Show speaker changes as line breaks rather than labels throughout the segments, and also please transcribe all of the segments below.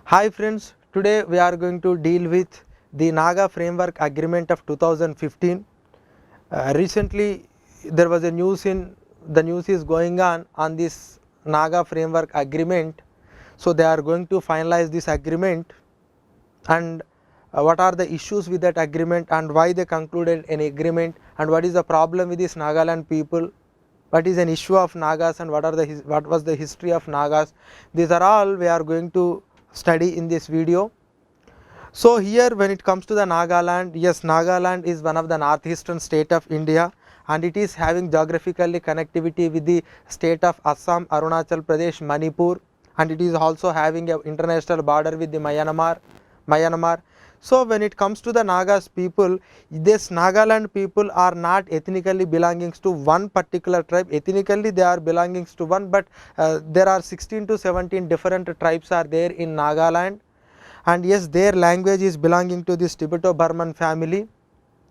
Hi friends, today we are going to deal with the Naga Framework Agreement of 2015. Recently there was a news is going on this Naga Framework Agreement. So they are going to finalize this agreement, and what are the issues with that agreement and why they concluded an agreement, and what is the problem with this Nagaland people, what is an issue of Nagas, and what was the history of Nagas. These are all we are going to study in this video. So here when it comes to the Nagaland, yes, Nagaland is one of the northeastern state of India, and it is having geographically connectivity with the state of Assam, Arunachal Pradesh, Manipur, and it is also having an international border with the Myanmar. So when it comes to the Nagas people, this Nagaland people are not ethnically belonging to one particular tribe. Ethnically they are belonging to one, but there are 16 to 17 different tribes are there in Nagaland, and yes, their language is belonging to this Tibeto-Burman family.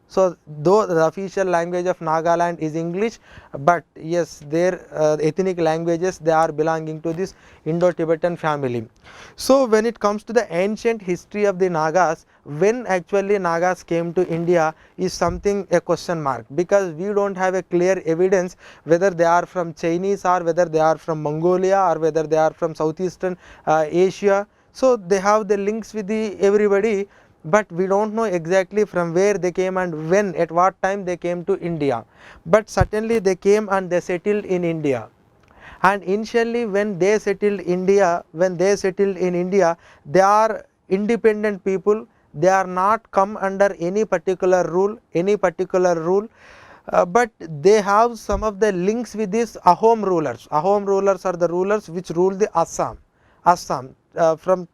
So though the official language of Nagaland is English, but yes, their ethnic languages, they are belonging to this Indo-Tibetan family. So when it comes to the ancient history of the Nagas, when actually Nagas came to India is something a question mark, because we don't have a clear evidence whether they are from Chinese, or whether they are from Mongolia, or whether they are from Southeastern Asia. So they have the links with the everybody, but we don't know exactly from where they came and when, at what time they came to India. But certainly they came and they settled in India. And initially when they settled in India, they are independent people. They are not come under any particular rule, but they have some of the links with these Ahom rulers. Ahom rulers are the rulers which ruled the Assam from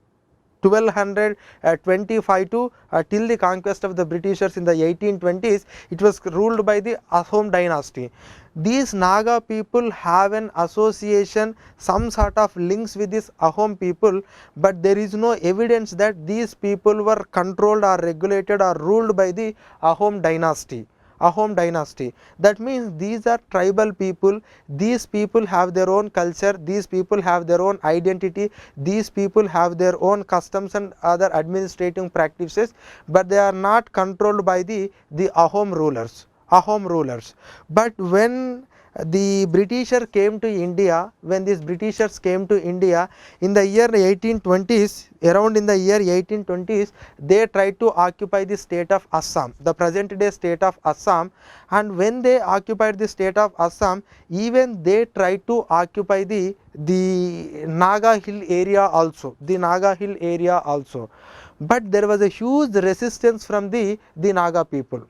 1225 to till the conquest of the Britishers in the 1820s. It was ruled by the Ahom dynasty. These Naga people have an association, some sort of links with this Ahom people, but there is no evidence that these people were controlled or regulated or ruled by the Ahom dynasty. That means these are tribal people. These people have their own culture, these people have their own identity, these people have their own customs and other administrative practices, but they are not controlled by the Ahom rulers. But when the Britishers came to India, in the year 1820s, around in the year 1820s, they tried to occupy the state of Assam, the present day state of Assam. And when they occupied the state of Assam, even they tried to occupy the Naga Hill area also, but there was a huge resistance from the Naga people.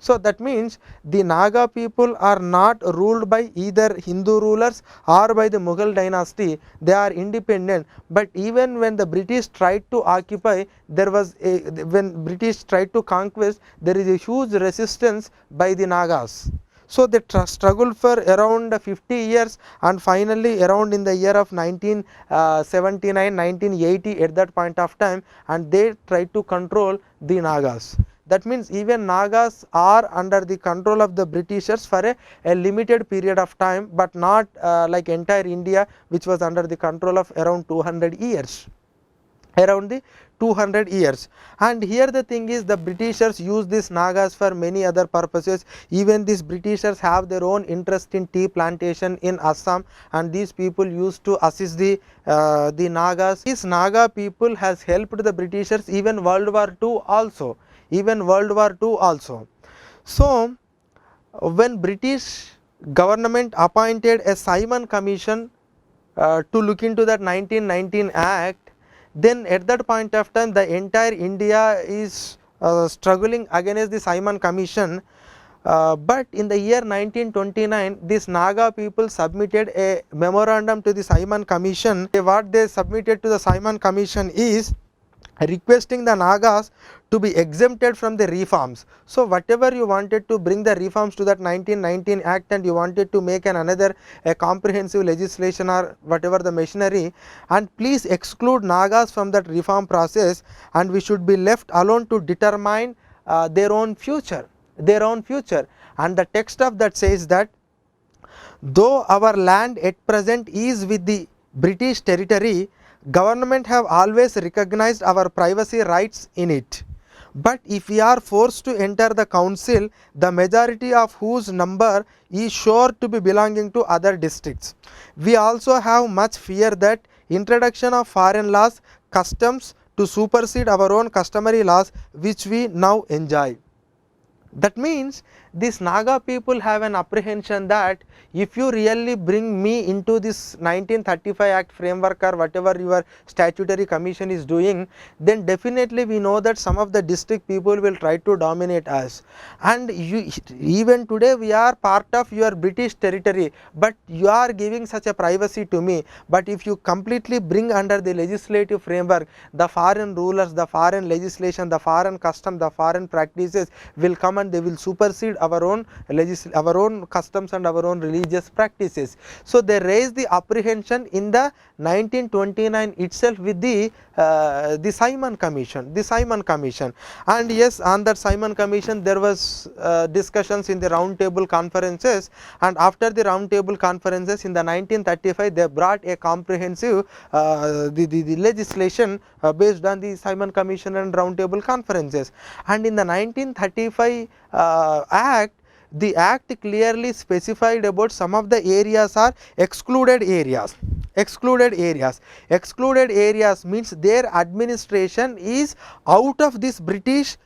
So that means the Naga people are not ruled by either Hindu rulers or by the Mughal dynasty. They are independent. But even when the British tried to occupy, when British tried to conquest, there is a huge resistance by the Nagas. So they struggled for around 50 years, and finally around in the year of 1979, 1980, at that point of time, and they tried to control the Nagas. That means even Nagas are under the control of the Britishers for a limited period of time, but not like entire India, which was under the control of around 200 years. And here the thing is, the Britishers use these Nagas for many other purposes. Even these Britishers have their own interest in tea plantation in Assam, and these people used to assist the Nagas. These Naga people has helped the Britishers even World War II also. So when British government appointed a Simon Commission to look into that 1919 Act, then at that point of time the entire India is struggling against the Simon Commission. But in the year 1929, this Naga people submitted a memorandum to the Simon Commission. What they submitted to the Simon Commission is requesting the Nagas to be exempted from the reforms. So whatever you wanted to bring the reforms to that 1919 Act, and you wanted to make another comprehensive legislation or whatever the machinery, and please exclude Nagas from that reform process, and we should be left alone to determine their own future. And the text of that says that, though our land at present is with the British territory, government have always recognized our privacy rights in it. But if we are forced to enter the council, the majority of whose number is sure to be belonging to other districts. We also have much fear that introduction of foreign laws, customs to supersede our own customary laws which we now enjoy. That means these Naga people have an apprehension that if you really bring me into this 1935 Act framework or whatever your statutory commission is doing, then definitely we know that some of the district people will try to dominate us. And even today we are part of your British territory, but you are giving such a privacy to me. But if you completely bring under the legislative framework, the foreign rulers, the foreign legislation, the foreign custom, the foreign practices will come and they will supersede our own customs and our own religious practices. So they raised the apprehension in the 1929 itself with the Simon Commission, and yes, on that Simon Commission there was discussions in the round table conferences, and after the round table conferences in the 1935 they brought a comprehensive the legislation based on the Simon Commission and round table conferences. And in the 1935 Act, the Act clearly specified about some of the areas are excluded areas. Excluded areas means their administration is out of this British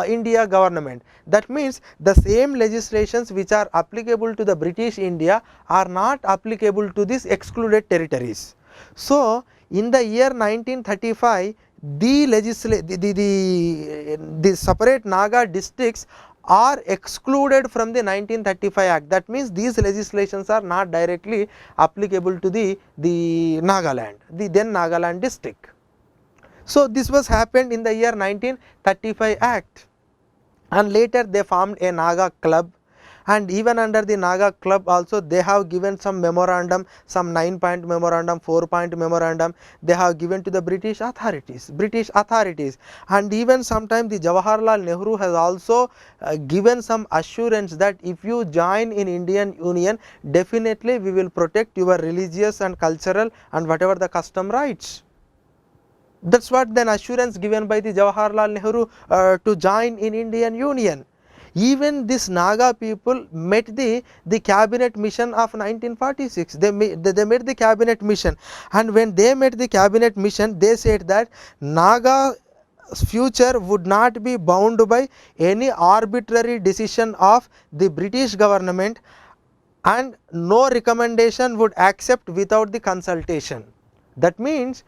India government. That means the same legislations which are applicable to the British India are not applicable to these excluded territories. So in the year 1935 the separate Naga districts are excluded from the 1935 Act. That means these legislations are not directly applicable to the Nagaland, the then Nagaland district. So this was happened in the year 1935 Act, and later they formed a Naga club, and even under the Naga club also they have given some memorandum, some 9-point memorandum, 4-point memorandum they have given to the British authorities, and even sometime the Jawaharlal Nehru has also given some assurance that if you join in Indian Union, definitely we will protect your religious and cultural and whatever the custom rights. That is what then assurance given by the Jawaharlal Nehru to join in Indian Union. Even this Naga people met the cabinet mission of 1946. They met the cabinet mission, and when they met the cabinet mission, they said that Naga future would not be bound by any arbitrary decision of the British government, and no recommendation would accept without the consultation. That means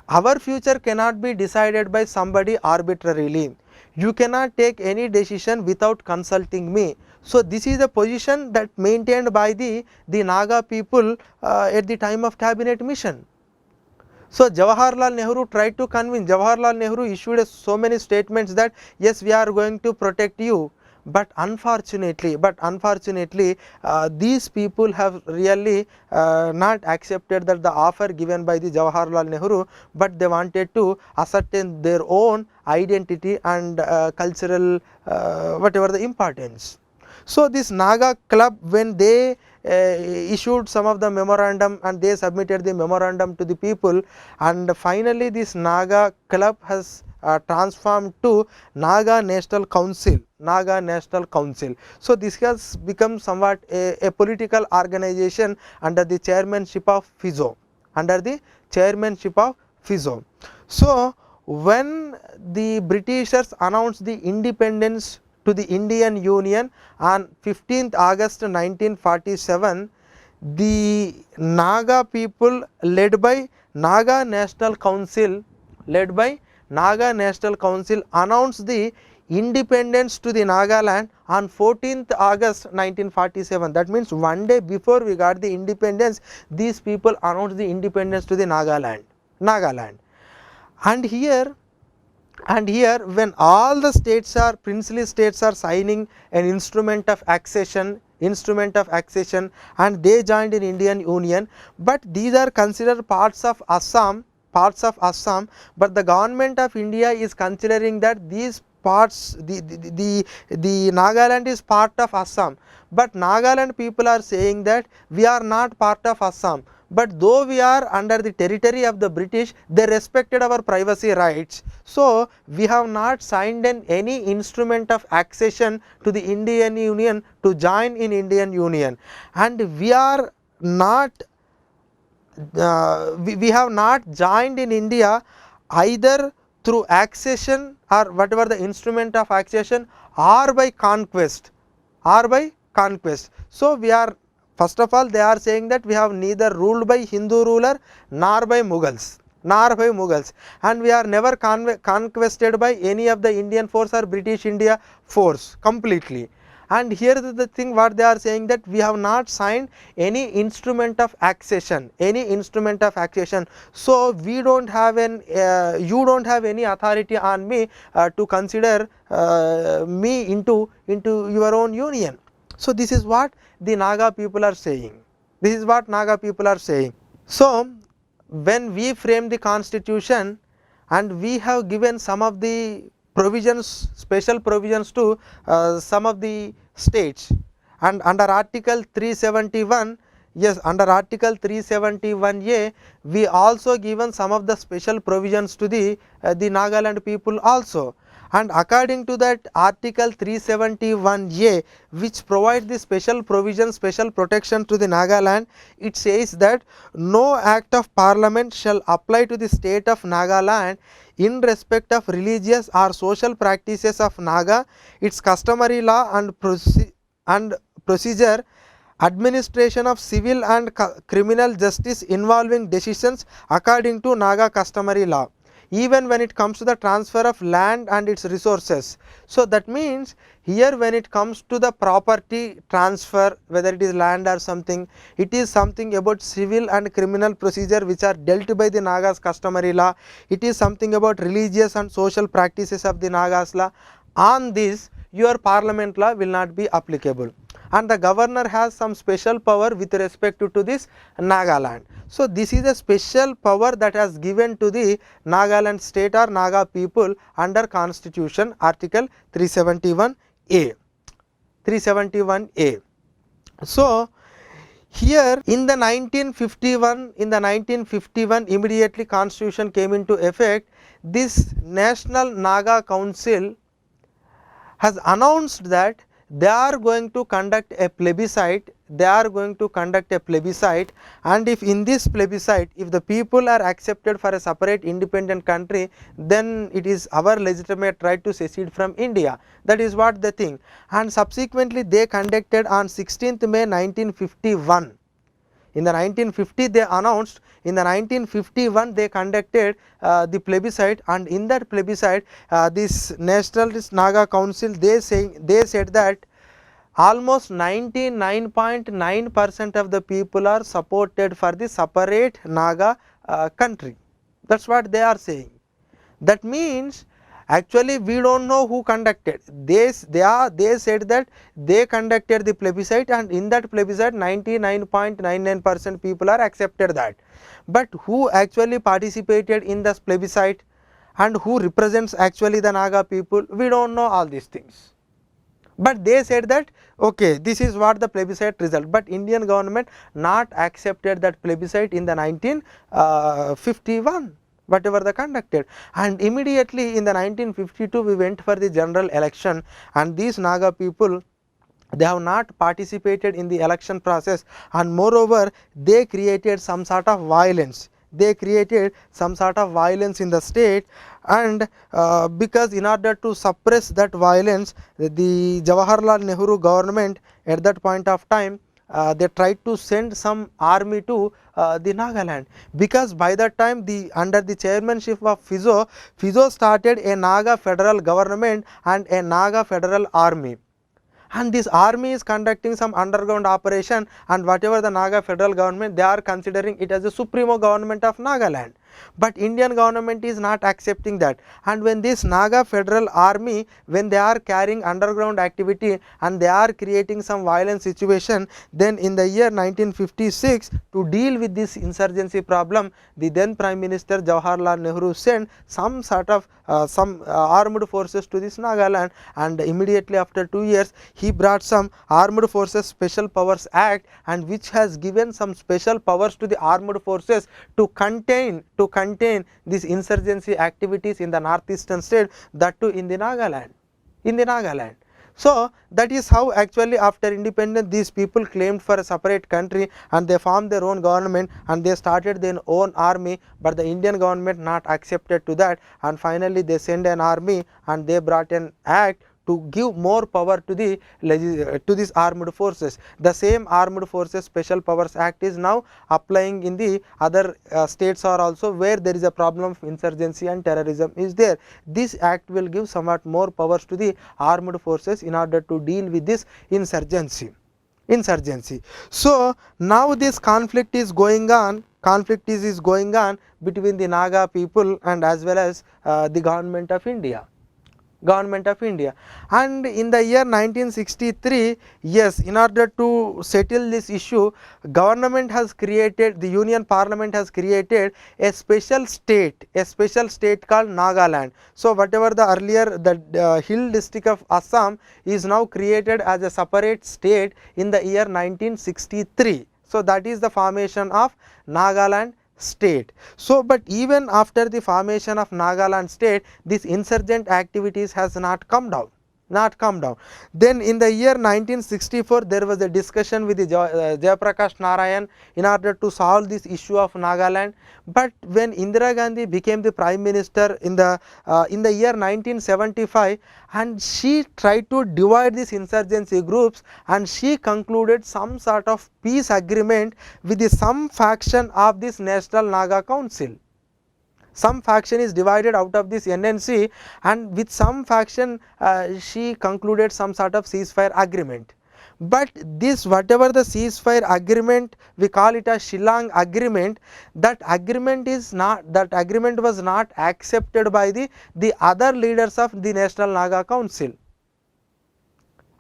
our future cannot be decided by somebody arbitrarily. You cannot take any decision without consulting me. So this is the position that maintained by the Naga people at the time of cabinet mission. So Jawaharlal Nehru tried to convince. Jawaharlal Nehru issued so many statements that yes, we are going to protect you, but unfortunately these people have really not accepted that the offer given by the Jawaharlal Nehru, but they wanted to ascertain their own identity and cultural whatever the importance. So this Naga club, when they issued some of the memorandum and they submitted the memorandum to the people, and finally this Naga club has transformed to Naga National Council. So this has become somewhat a political organization under the chairmanship of Fizeau. So when the Britishers announced the independence to the Indian Union on 15th August 1947, the Naga people led by Naga National Council announced the independence to the Nagaland on 14th August 1947. That means one day before we got the independence, these people announced the independence to the Nagaland. And here when all the princely states are signing an instrument of accession, and they joined in Indian Union, but these are considered parts of Assam, but the government of India is considering that these parts, the Nagaland is part of Assam, but Nagaland people are saying that we are not part of Assam, but though we are under the territory of the British, they respected our privacy rights. So, we have not signed any instrument of accession to the Indian Union to join in Indian Union, and we are not we have not joined in India either through accession or whatever the instrument of accession, or by conquest, or by conquest. So, we are, first of all they are saying that we have neither ruled by Hindu ruler nor by Mughals, and we are never conquested by any of the Indian force or British India force completely. And here is the thing what they are saying, that we have not signed any instrument of accession, So, we do not have you do not have any authority on me to consider me into your own union. So, this is what the Naga people are saying. So, when we frame the constitution and we have given some of the provisions, special provisions to some of the states, and under article 371, yes, under article 371A, we also given some of the special provisions to the Nagaland people also. And according to that article 371A, which provides the special provision, special protection to the Nagaland, it says that no act of parliament shall apply to the state of Nagaland in respect of religious or social practices of Naga, its customary law and procedure, administration of civil and criminal justice involving decisions according to Naga customary law, even when it comes to the transfer of land and its resources. So, that means here when it comes to the property transfer, whether it is land or something, it is something about civil and criminal procedure which are dealt by the Nagas customary law. It is something about religious and social practices of the Nagas law. On this, your parliament law will not be applicable, and the governor has some special power with respect to this Nagaland. So, this is a special power that has given to the Nagaland state or Naga people under constitution article 371A. So, here in the 1951 immediately constitution came into effect. This National Naga Council has announced that they are going to conduct a plebiscite, and if in this plebiscite, if the people are accepted for a separate independent country, then it is our legitimate right to secede from India. That is what they think. And subsequently they conducted on 16th May 1951. In the 1950 they announced, in the 1951 they conducted the plebiscite, and in that plebiscite this Nationalist Naga Council, they said that almost 99.9% of the people are supported for the separate Naga country. That is what they are saying. That means actually we do not know who conducted. They said that they conducted the plebiscite, and in that plebiscite 99.99% people are accepted that. But who actually participated in this plebiscite and who represents actually the Naga people, we do not know all these things. But they said that okay, this is what the plebiscite result, but Indian government not accepted that plebiscite in the 1951. Whatever they conducted, and immediately in the 1952 we went for the general election, and these Naga people, they have not participated in the election process, and moreover they created some sort of violence. In the state, and because in order to suppress that violence, the Jawaharlal Nehru government at that point of time, they tried to send some army to the Nagaland, because by that time under the chairmanship of Fizo started a Naga federal government and a Naga federal army, and this army is conducting some underground operation, and whatever the Naga federal government, they are considering it as the supremo government of Nagaland. but Indian government is not accepting that. And when this Naga Federal Army, when they are carrying underground activity and they are creating some violent situation, then in the year 1956, to deal with this insurgency problem, the then Prime Minister Jawaharlal Nehru sent some sort of armed forces to this Nagaland, and immediately after 2 years he brought some Armed Forces Special Powers Act, and which has given some special powers to the armed forces to contain these insurgency activities in the northeastern state, that too in the Nagaland. So that is how actually after independence these people claimed for a separate country, and they formed their own government and they started their own army, but the Indian government not accepted to that, and finally they sent an army and they brought an act to give more power to the to these armed forces. The same Armed Forces Special Powers Act is now applying in the other states are also, where there is a problem of insurgency and terrorism is there. This act will give somewhat more powers to the armed forces in order to deal with this insurgency. So now this conflict is going on between the Naga people and as well as the government of India. And in the year 1963, yes, in order to settle this issue, government has created, the Union Parliament has created a special state called Nagaland. So whatever the earlier the hill district of Assam is now created as a separate state in the year 1963. So that is the formation of Nagaland state. So but even after the formation of Nagaland state, this insurgent activities has not come down. Then in the year 1964 there was a discussion with the Jayaprakash Narayan in order to solve this issue of Nagaland, but when Indira Gandhi became the Prime Minister in the year 1975, and she tried to divide these insurgency groups, and she concluded some sort of peace agreement with the some faction of this National Naga Council. Some faction is divided out of this NNC, and with some faction she concluded some sort of ceasefire agreement. But this whatever the ceasefire agreement, we call it a Shillong agreement, that agreement was not accepted by the other leaders of the National Naga Council.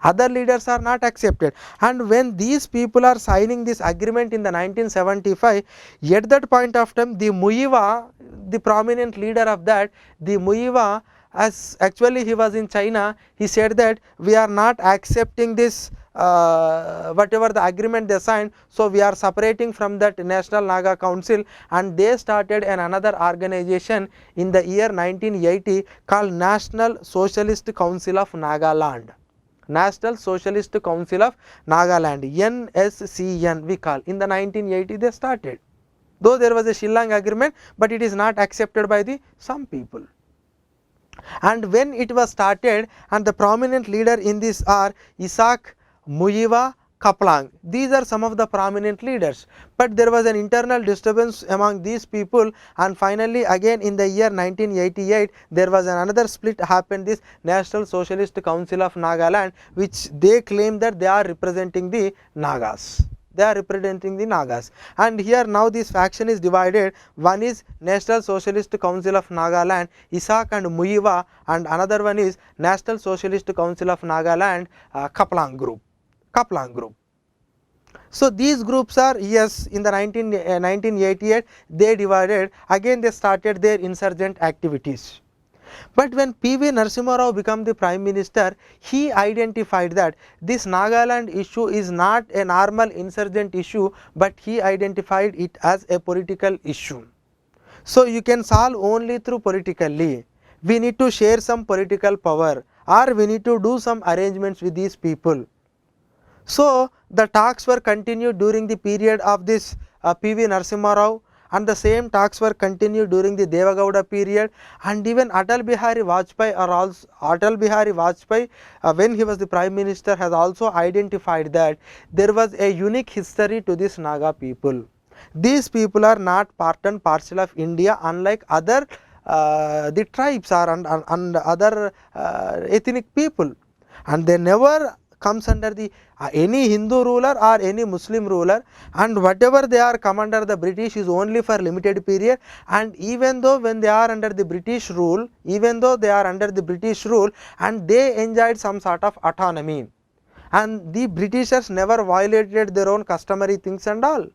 Other leaders are not accepted, and when these people are signing this agreement in the 1975, at that point of time the Muiwa, the prominent leader of that, the Muiwa, as actually he was in China, he said that we are not accepting this whatever the agreement they signed, so we are separating from that National Naga Council, and they started another organization in the year 1980 called National Socialist Council of Nagaland. National Socialist Council of Nagaland, NSCN we call. In the 1980 they started, though there was a Shillong agreement, but it is not accepted by the some people. And when it was started, and the prominent leader in this are Isaac Muiwa Kaplang. These are some of the prominent leaders, but there was an internal disturbance among these people, and finally again in the year 1988 there was another split happened, this National Socialist Council of Nagaland, which they claim that they are representing the Nagas. And here now this faction is divided. One is National Socialist Council of Nagaland, Isaac and Muiwa, and another one is National Socialist Council of Nagaland, Kaplang group. So these groups are, yes, in the 1988 they divided, again they started their insurgent activities. But when P.V. Narasimha Rao became the Prime Minister, he identified that this Nagaland issue is not a normal insurgent issue, but he identified it as a political issue. So you can solve only through politically. We need to share some political power, or we need to do some arrangements with these people. So the talks were continued during the period of this P.V. Narasimha Rao, and the same talks were continued during the Deva Gowda period, and even Atal Bihari Vajpayee when he was the Prime Minister has also identified that there was a unique history to this Naga people. These people are not part and parcel of India, unlike other the tribes are and other ethnic people, and they never comes under the any Hindu ruler or any Muslim ruler, and whatever they are come under the British is only for limited period. And even though when they are under the British rule, even though they are under the British rule and they enjoyed some sort of autonomy, and the Britishers never violated their own customary things and all.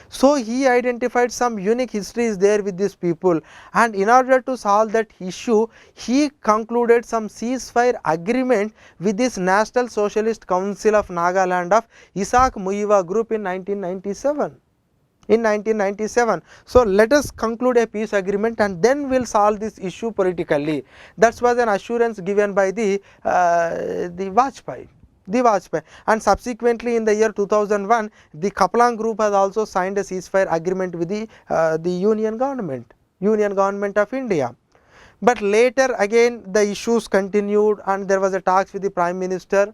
So he identified some unique histories there with these people, and in order to solve that issue, he concluded some ceasefire agreement with this National Socialist Council of Nagaland of Isaac Muiwa group in 1997. In 1997. So let us conclude a peace agreement and then we will solve this issue politically. That was an assurance given by the Vajpayee. And subsequently in the year 2001, the Kaplan group has also signed a ceasefire agreement with the Union government of India. But later again the issues continued and there was a talks with the Prime Minister.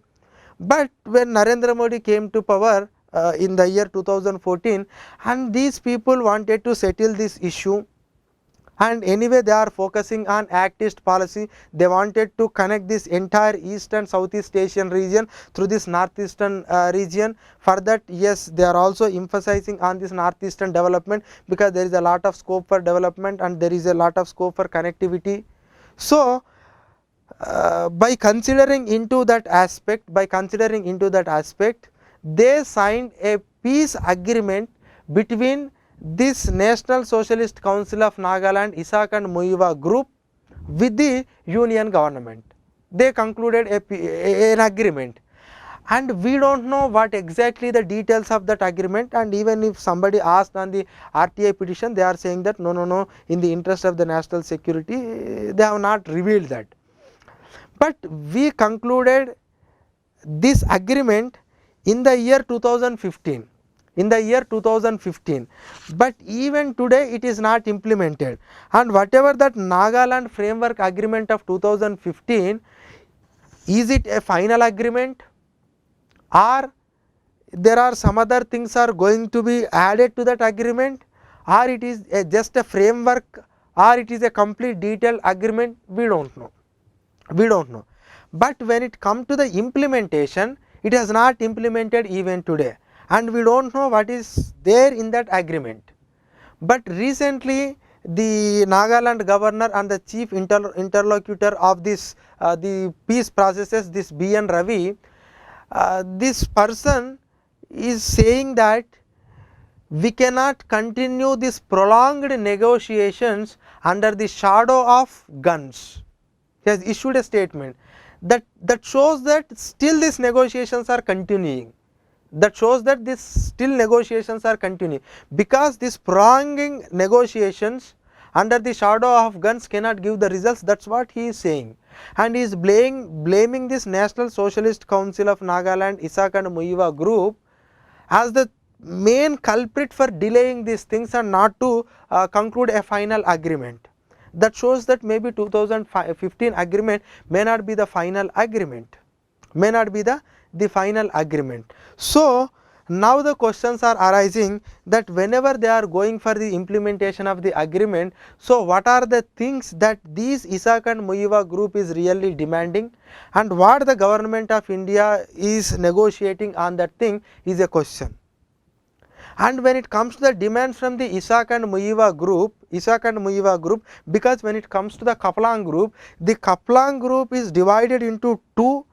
But when Narendra Modi came to power in the year 2014, and these people wanted to settle this issue, and anyway they are focusing on Actist policy. They wanted to connect this entire East and Southeast Asian region through this Northeastern region. For that, yes, they are also emphasizing on this Northeastern development, because there is a lot of scope for development and there is a lot of scope for connectivity. So by considering into that aspect, they signed a peace agreement between this National Socialist Council of Nagaland, Isaac and Muiwa group with the Union government. They concluded an agreement, and we do not know what exactly the details of that agreement. And even if somebody asked on the RTI petition, they are saying that no, in the interest of the national security, they have not revealed that. But we concluded this agreement in the year 2015. But even today it is not implemented, and whatever that Nagaland Framework Agreement of 2015, is it a final agreement, or there are some other things are going to be added to that agreement, or it is just a framework, or it is a complete detailed agreement? We do not know. But when it comes to the implementation, it has not implemented even today, and we do not know what is there in that agreement. But recently the Nagaland governor and the chief interlocutor of this the peace processes, this B.N. Ravi, this person is saying that we cannot continue this prolonged negotiations under the shadow of guns. He has issued a statement that shows that still these negotiations are continuing. Because this prolonging negotiations under the shadow of guns cannot give the results. That is what he is saying, and he is blaming this National Socialist Council of Nagaland, Isaac and Muiwa group as the main culprit for delaying these things and not to conclude a final agreement. That shows that maybe 2015 agreement may not be the final agreement, So now the questions are arising that whenever they are going for the implementation of the agreement, so what are the things that these Isaac and Muiwa group is really demanding, and what the government of India is negotiating on that thing is a question. And when it comes to the demands from the Isaac and Muiwa group, because when it comes to the Kaplan group is divided into two,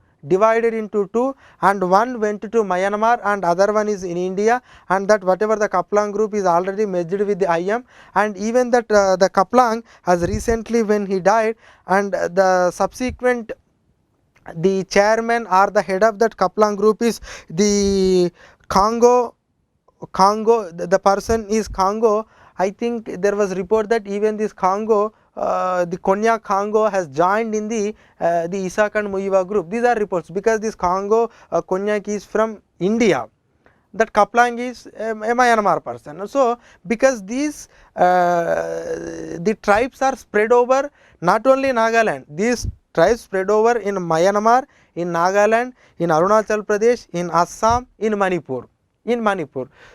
and one went to Myanmar and other one is in India, and that whatever the Kaplan group is already merged with the IM, and even that the Kaplan has recently, when he died, and the subsequent the chairman or the head of that Kaplan group is the Congo, the person is Congo. I think there was report that even this Congo, the Konya Congo has joined in the Isaac and Muiwa group. These are reports, because this Congo Konyak is from India, that Kaplang is a Myanmar person. So because these the tribes are spread over not only Nagaland, these tribes spread over in Myanmar, in Nagaland, in Arunachal Pradesh, in Assam, in Manipur.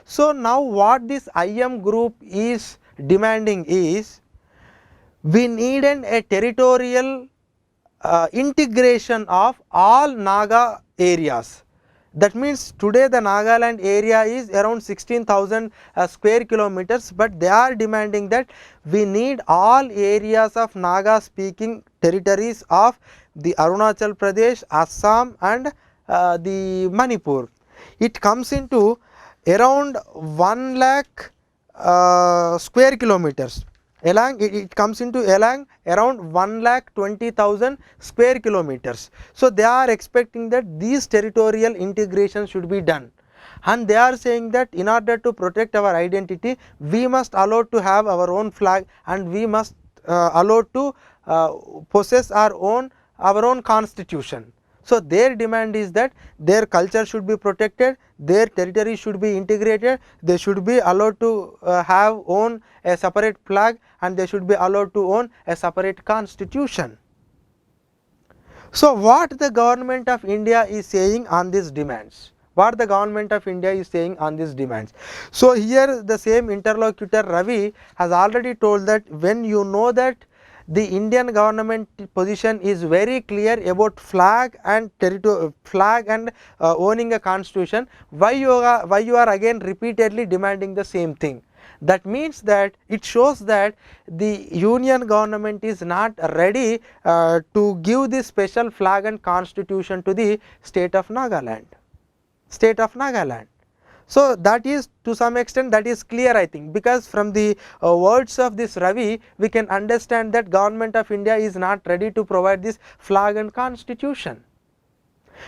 So now what this IM group is demanding is, we need a territorial integration of all Naga areas. That means today the Nagaland area is around 16,000 square kilometers, but they are demanding that we need all areas of Naga speaking territories of the Arunachal Pradesh, Assam and the Manipur. It comes into around 1 lakh square kilometers. It comes into around 1,20,000 square kilometers. So they are expecting that these territorial integration should be done, and they are saying that in order to protect our identity, we must allow to have our own flag, and we must allow to possess our own constitution. So their demand is that their culture should be protected, their territory should be integrated, they should be allowed to own a separate flag, and they should be allowed to own a separate constitution. So what the government of India is saying on these demands? What the government of India is saying on these demands? So here the same interlocutor Ravi has already told that when you know that the Indian government position is very clear about flag and owning a constitution, why you are again repeatedly demanding the same thing? That means that it shows that the union government is not ready to give this special flag and constitution to the state of Nagaland. So that is, to some extent, that is clear, I think, because from the words of this Ravi we can understand that government of India is not ready to provide this flag and constitution.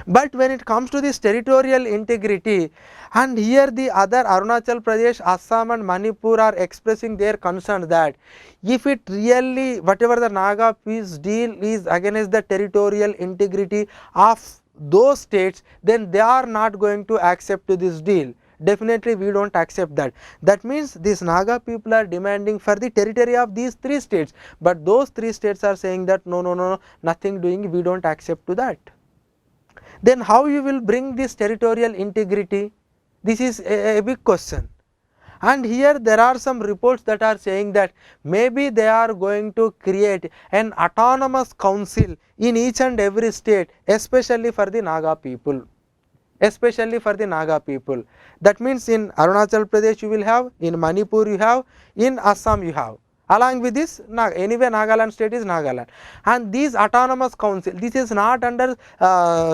But when it comes to this territorial integrity, and here the other Arunachal Pradesh, Assam and Manipur are expressing their concern that if it really, whatever the Naga peace deal is against the territorial integrity of those states, then they are not going to accept this deal. Definitely we do not accept that. That means these Naga people are demanding for the territory of these 3 states, but those 3 states are saying that no, nothing doing, we do not accept to that. Then how you will bring this territorial integrity? This is a big question. And here there are some reports that are saying that maybe they are going to create an autonomous council in each and every state, especially for the Naga people. That means in Arunachal Pradesh you will have, in Manipur you have, in Assam you have. Along with this, anyway Nagaland state is Nagaland, and these autonomous council, this is not under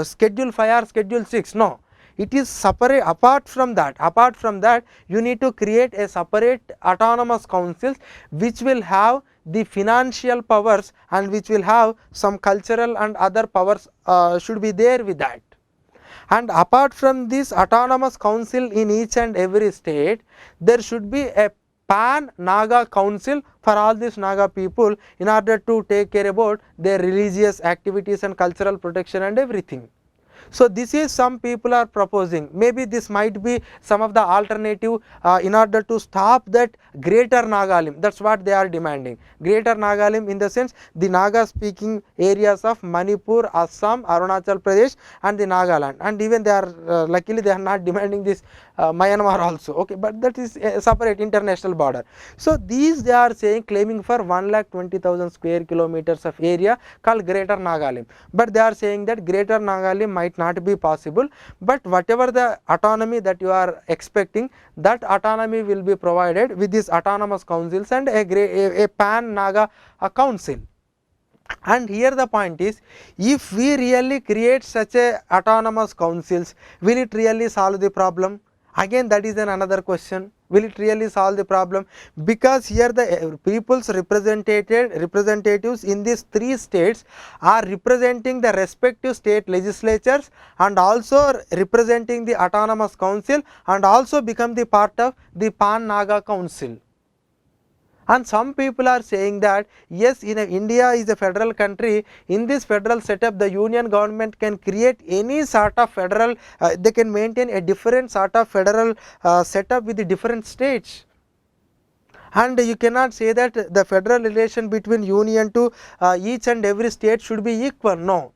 schedule 5 or schedule 6, no, it is separate. Apart from that you need to create a separate autonomous councils which will have the financial powers and which will have some cultural and other powers should be there with that. And apart from this autonomous council in each and every state, there should be a Pan Naga council for all these Naga people in order to take care about their religious activities and cultural protection and everything. So this is some people are proposing, maybe this might be some of the alternative in order to stop that greater Nagalim. That is what they are demanding, greater Nagalim, in the sense the Naga speaking areas of Manipur, Assam, Arunachal Pradesh and the Nagaland, and even they are luckily they are not demanding this Myanmar also, okay, but that is a separate international border. So these they are saying, claiming for 1,20,000 square kilometers of area called greater Nagalim, but they are saying that greater Nagalim might not be possible, but whatever the autonomy that you are expecting, that autonomy will be provided with these autonomous councils and a Pan Naga council. And here the point is, if we really create such a autonomous councils, will it really solve the problem? Again that is another question, will it really solve the problem? Because here the people's representatives in these 3 states are representing the respective state legislatures and also representing the autonomous council and also become the part of the Pan Naga council. And some people are saying that yes, India is a federal country, in this federal setup the union government can create any sort of federal, they can maintain a different sort of federal setup with the different states. And you cannot say that the federal relation between union to each and every state should be equal, no.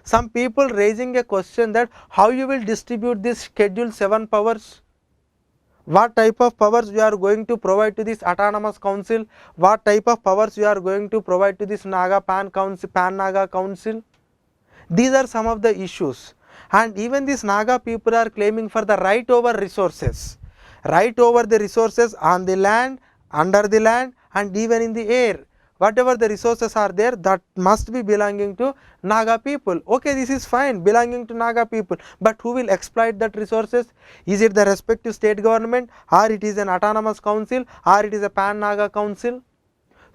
Some people raising a question that how you will distribute this schedule 7 powers? What type of powers you are going to provide to this autonomous council? What type of powers you are going to provide to this Naga Pan Naga council? These are some of the issues. and even these Naga people are claiming for the right over resources, right over the resources on the land, under the land, and even in the air. Whatever the resources are there, that must be belonging to Naga people. Okay, this is fine, belonging to Naga people, but who will exploit that resources? Is it the respective state government, or it is an autonomous council, or it is a pan Naga council?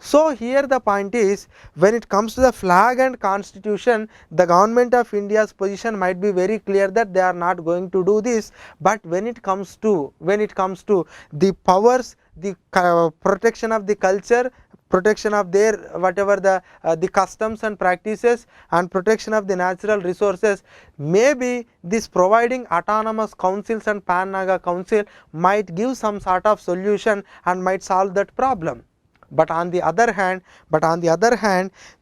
So here the point is, when it comes to the flag and constitution, the government of India's position might be very clear that they are not going to do this, but when it comes to the powers, the protection of the culture, protection of their whatever the customs and practices, and protection of the natural resources, maybe this providing autonomous councils and pan Naga council might give some sort of solution and might solve that problem. But on the other hand,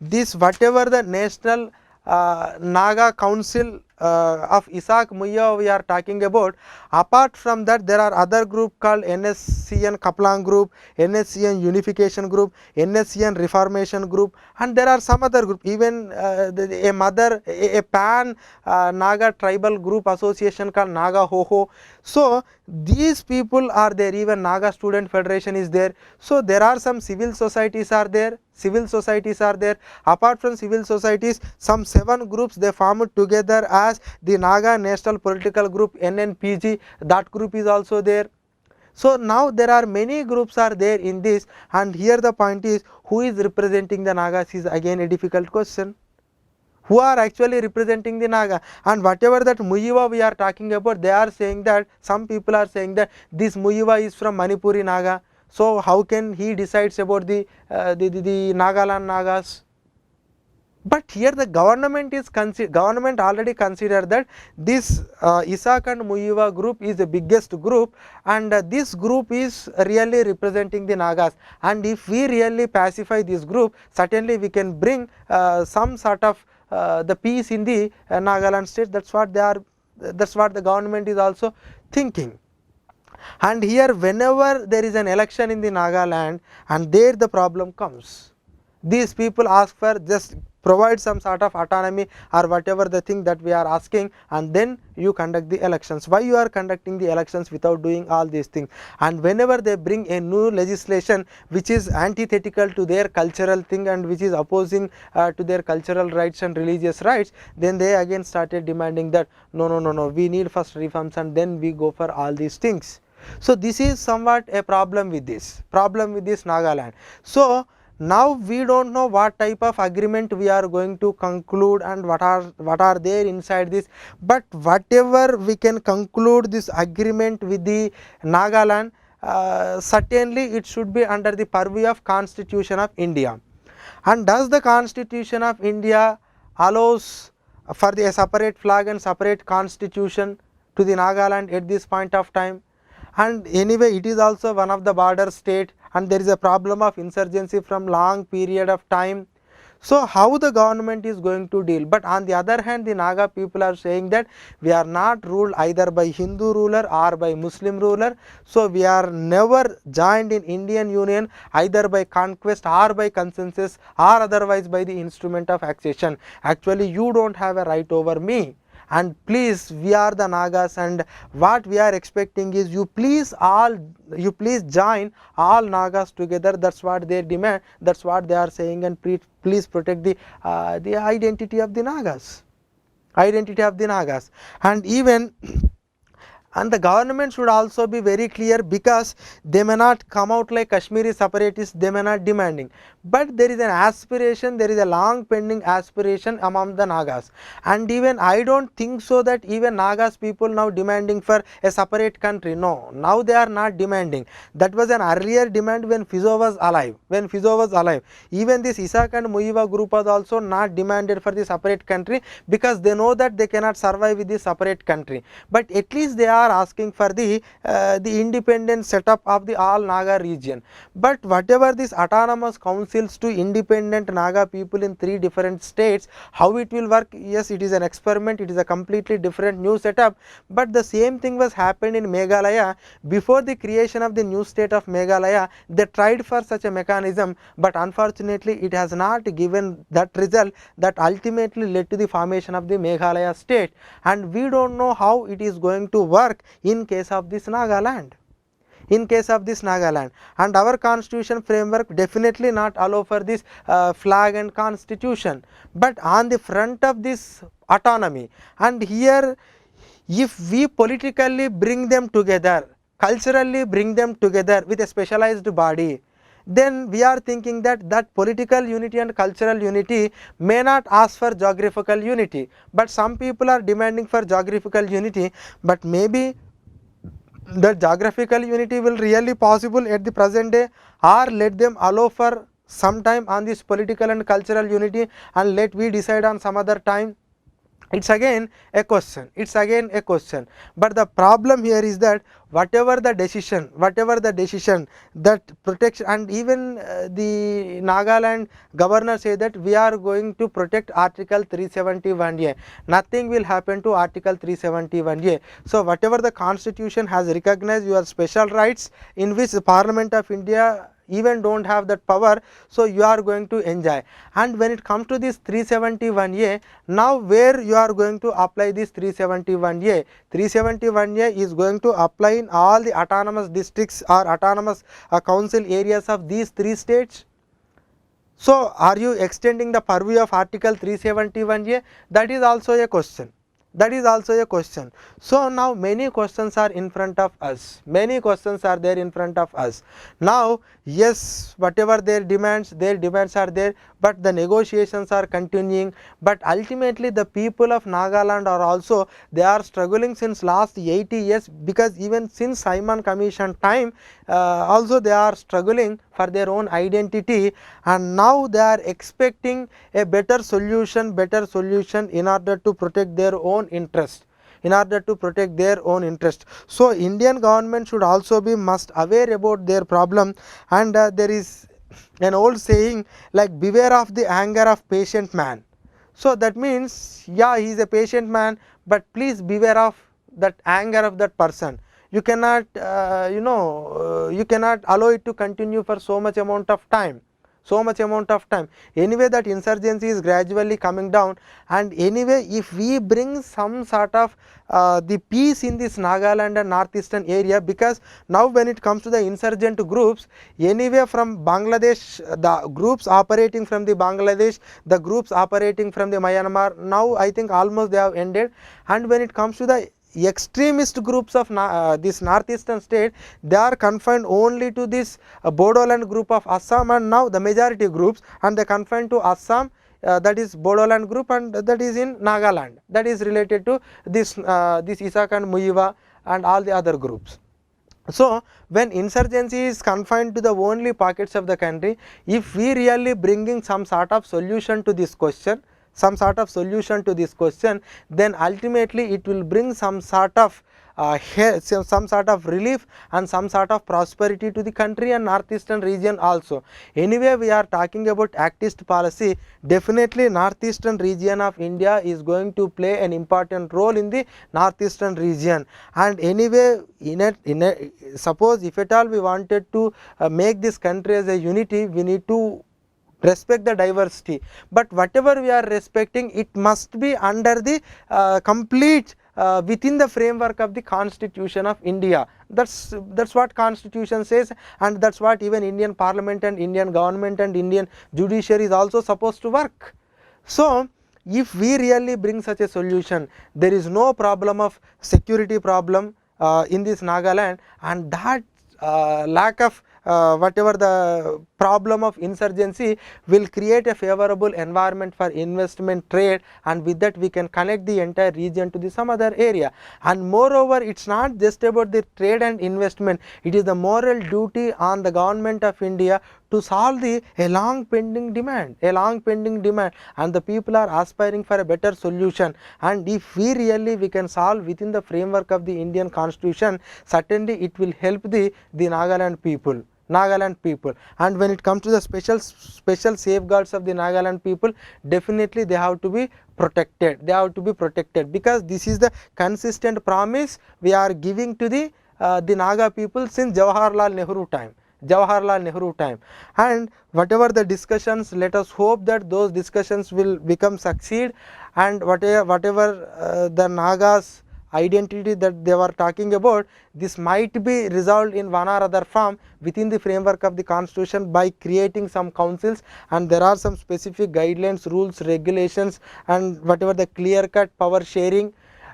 this whatever the national Naga council of Isaac Muyya we are talking about, apart from that there are other group called NSCN Kaplan group, NSCN Unification group, NSCN Reformation group, and there are some other group, even a pan Naga tribal group association called Naga Hoho. So these people are there, even Naga Student Federation is there. So there are some civil societies are there, apart from civil societies, some 7 groups they formed together as the Naga National Political Group, NNPG, that group is also there. So now there are many groups are there in this, and here the point is, who is representing the Nagas is again a difficult question. Who are actually representing the Naga? And whatever that Muyiwa we are talking about, they are saying that, some people are saying that this Muyiwa is from Manipuri Naga. So how can he decides about the Nagaland Nagas? But here the government already considered that this Isaac and Muyiwa group is the biggest group, and this group is really representing the Nagas, and if we really pacify this group, certainly we can bring some sort of the peace in the Nagaland state. That's what the government is also thinking. And here whenever there is an election in the Nagaland, and there the problem comes, these people ask for just provide some sort of autonomy or whatever the thing that we are asking, and then you conduct the elections. Why you are conducting the elections without doing all these things? And whenever they bring a new legislation which is antithetical to their cultural thing and which is opposing to their cultural rights and religious rights, then they again started demanding that no, we need first reforms and then we go for all these things. So this is somewhat a problem with this Nagaland. So now we don't know what type of agreement we are going to conclude and what are there inside this, but whatever we can conclude this agreement with the Nagaland, certainly it should be under the purview of Constitution of India. And does the Constitution of India allows for a separate flag and separate constitution to the Nagaland at this point of time? And anyway, it is also one of the border state, and there is a problem of insurgency from long period of time. So how the government is going to deal? But on the other hand, the Naga people are saying that we are not ruled either by Hindu ruler or by Muslim ruler. So we are never joined in Indian Union either by conquest or by consensus or otherwise by the instrument of accession. Actually, you don't have a right over me. And please, we are the Nagas, and what we are expecting is you please join all Nagas together. That's what they demand, that's what they are saying, and please protect the identity of the Nagas, and even and the government should also be very clear, because they may not come out like Kashmiri separatists, they may not demanding, but there is an aspiration, there is a long pending aspiration among the Nagas. And even I don't think so that even Nagas people now demanding for a separate country. No, now they are not demanding. That was an earlier demand when Fizo was alive. Even this Isaac and Muyiwa group was also not demanded for the separate country, because they know that they cannot survive with this separate country, but at least they are asking for the independent setup of the all Naga region. But whatever this autonomous councils to independent Naga people in 3 different states, how it will work? Yes, it is an experiment, it is a completely different new setup, but the same thing was happened in Meghalaya. Before the creation of the new state of Meghalaya, they tried for such a mechanism, but unfortunately it has not given that result that ultimately led to the formation of the Meghalaya state, and we don't know how it is going to work in case of this Nagaland. In case of this Nagaland, and our constitution framework definitely not allow for this flag and constitution, but on the front of this autonomy, and here if we politically bring them together, culturally bring them together with a specialized body, then we are thinking that that political unity and cultural unity may not ask for geographical unity, but some people are demanding for geographical unity, but maybe the geographical unity will really possible at the present day, or let them allow for some time on this political and cultural unity and let we decide on some other time. It's again a question, it's again a question, but the problem here is that whatever the decision that protects, and even the Nagaland governor say that we are going to protect article 371A, nothing will happen to article 371A. So whatever the constitution has recognized your special rights, in which the Parliament of India even don't have that power, so you are going to enjoy. And when it comes to this 371A, now where you are going to apply this 371A? 371A is going to apply in all the autonomous districts or autonomous council areas of these 3 states. So are you extending the purview of article 371A? That is also a question. That is also a question. So now many questions are in front of us, many questions are there in front of us. Now yes, whatever their demands are there, but the negotiations are continuing, but ultimately the people of Nagaland are also, they are struggling since last 80 years, because even since Simon Commission time also they are struggling for their own identity, and now they are expecting a better solution in order to protect their own interest, in order to protect their own interest. So Indian government should also be must aware about their problem, and there is an old saying like beware of the anger of patient man. So that means, yeah, he is a patient man, but please beware of that anger of that person. You cannot you cannot allow it to continue for so much amount of time. Anyway, that insurgency is gradually coming down, and anyway if we bring some sort of the peace in this Nagaland and northeastern area, because now when it comes to the insurgent groups, anyway from Bangladesh, the groups operating from the Bangladesh, the groups operating from the Myanmar, now I think almost they have ended, and when it comes to the extremist groups of this northeastern state, they are confined only to this Bodoland group of Assam, and now the majority groups, and they confined to Assam, that is Bodoland group, and that is in Nagaland, that is related to this Isak and Muiva and all the other groups. So when insurgency is confined to the only pockets of the country, if we really bringing some sort of solution to this question, then ultimately it will bring some sort of relief and some sort of prosperity to the country and northeastern region also. Anyway, we are talking about actist policy. Definitely northeastern region of India is going to play an important role in the northeastern region, and anyway suppose if at all we wanted to make this country as a unity, we need to respect the diversity, but whatever we are respecting, it must be under the complete within the framework of the Constitution of India. That's what Constitution says, and that's what even Indian Parliament and Indian government and Indian judiciary is also supposed to work. So if we really bring such a solution, there is no problem of security problem in this Nagaland, and that lack of whatever the problem of insurgency, will create a favorable environment for investment, trade, and with that we can connect the entire region to the some other area. And moreover, it's not just about the trade and investment, it is the moral duty on the government of India to solve a long pending demand, and the people are aspiring for a better solution. And if we really we can solve within the framework of the Indian constitution, certainly it will help the Nagaland people. And when it comes to the special safeguards of the Nagaland people, definitely they have to be protected. Because this is the consistent promise we are giving to the Naga people since Jawaharlal Nehru time. And whatever the discussions, let us hope that those discussions will become succeed, and whatever the Nagas identity that they were talking about, this might be resolved in one or other form within the framework of the constitution by creating some councils, and there are some specific guidelines, rules, regulations, and whatever the clear cut power sharing.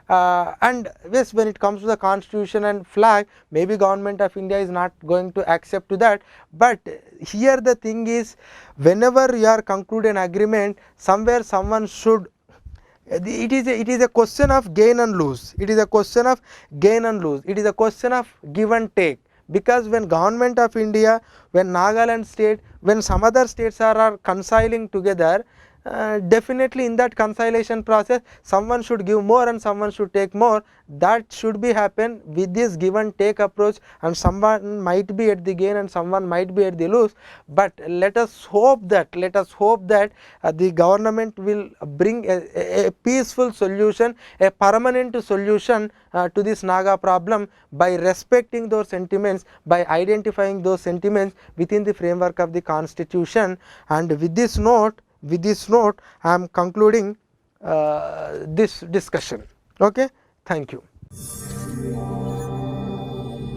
And yes, when it comes to the constitution and flag, maybe government of India is not going to accept to that, but here the thing is, whenever you are conclude an agreement, somewhere someone should, it is a question of gain and lose, it is a question of give and take. Because when government of India, when Nagaland state, when some other states are conciliing together, definitely in that conciliation process someone should give more and someone should take more. That should be happen with this give and take approach, and someone might be at the gain and someone might be at the lose. But let us hope that the government will bring a peaceful solution, a permanent solution to this Naga problem by respecting those sentiments, by identifying those sentiments within the framework of the constitution. And with this note, I am concluding this discussion. Okay, thank you.